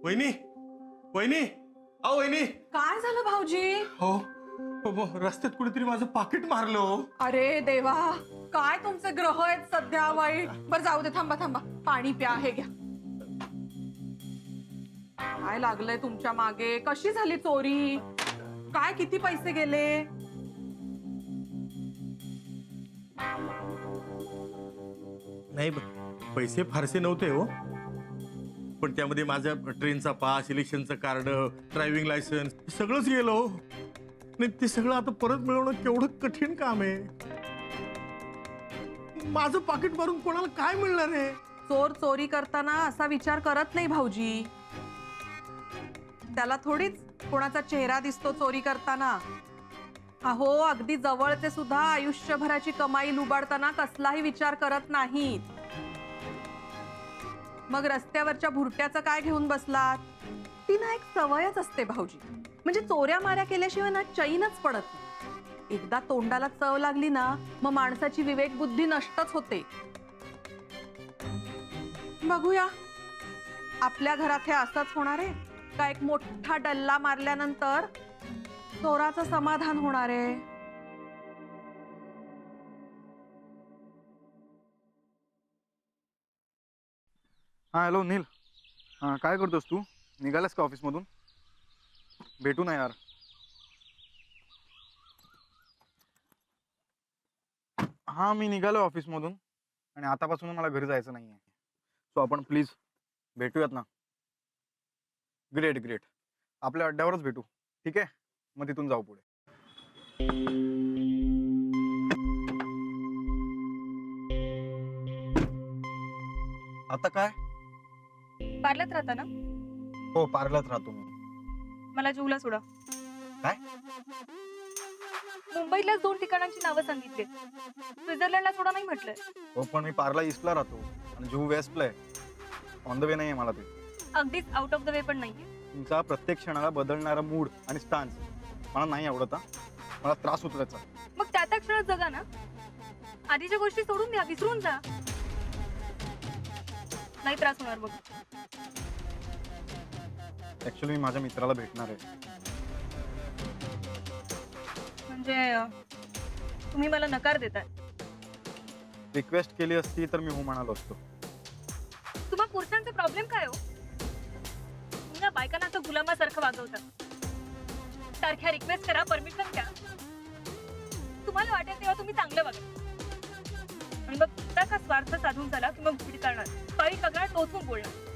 वहिनी वहिनी अहो वहिनी. काय झालं भाऊजी? हो रस्त्यात कुठेतरी माझं पाकिट मारलं हो. अरे देवा, काय तुमचे ग्रह आहेत सध्या वाईट. बरं जाऊ दे, थांबा थांबा, पाणी प्या, हे घ्या. काय लागलंय तुमच्या मागे? कशी झाली चोरी? काय किती पैसे गेले? नाही पैसे फारसे नव्हते हो, पण त्यामध्ये माझ्या ट्रेनचा पास, इलेक्शनचं कार्ड, ड्रायव्हिंग लायसन्स सगळंच गेलं हो. नाही ते सगळं आता परत मिळवणं केवढं कठीण काम आहे. माझं पाकिट मारून कोणाला काय मिळणार आहे? चोर चोरी करताना असा विचार करत नाही भाऊजी. त्याला थोडीच कोणाचा चेहरा दिसतो चोरी करताना. अहो अगदी जवळचे सुद्धा आयुष्यभराची कमाई लुबाडताना कसलाही विचार करत नाहीत. मग रस्त्यावरच्या भुरट्याचं काय घेऊन बसलात? ती ना एक सवयच असते भाऊजी. म्हणजे चोऱ्या माऱ्या केल्याशिवाय ना चैनच पडत नाही. एकदा तोंडाला चव लागली ना, मग माणसाची विवेक बुद्धी नष्टच होते. बघूया आपल्या घरात हे असंच होणार आहे का एक मोठा डल्ला मारल्यानंतर चोराचं समाधान होणार आहे? हां हॅलो नील. हां काय करतोस तू? निघालास का ऑफिसमधून? भेटू ना यार. हां मी निघालो ऑफिसमधून आणि आतापासून मला घरी जायचं नाही आहे. सो आपण प्लीज भेटूयात ना. ग्रेट ग्रेट, आपल्या अड्ड्यावरच भेटू. ठीक आहे, मग तिथून जाऊ पुढे. आता काय? पार्ल्यात राहता ना? हो पार्ल्यात राहतो मी. मला जुहूला सोडा. काय? मुंबईतल्याच 2 ठिकाणांची नावं सांगितली. स्वित्झर्लंडला सोडा नाही म्हटलंय. हो पण मी पार्ला ईस्टला राहतो आणि जुहू वेस्टला आहे. ऑन द वे नाही आहे मला ते. अगदीच आउट ऑफ द वे पण नाहीये. तुमचा प्रत्येक क्षणाला बदलणारा मूड आणि स्टान्स मला नाही आवडत. मला त्रास होतो त्याचा. मग त्या क्षणात जगा ना. आधीच्या गोष्टी सोडून द्या, विसरून जा. नाही त्रास होणार बघ. ऍक्च्युली मी माझ्या मित्राला भेटणार आहे. म्हणजे तुम्ही मला नकार देताय? रिक्वेस्ट केली असती तर मी हो म्हणालो असतो. तुम्हा पुरुषांचा प्रॉब्लेम काय हो? तुम्ही ना बायकांना असं गुलामासारखं वागवता. सारख्या रिक्वेस्ट करा, परमिशन घ्या. तुम्हाला वाटेल तेव्हा तुम्ही चांगलं वागा. आणि मग का स्वार्थ साधून झाला की मग भिड करणार, पाळी करणार, टोचून बोलणार.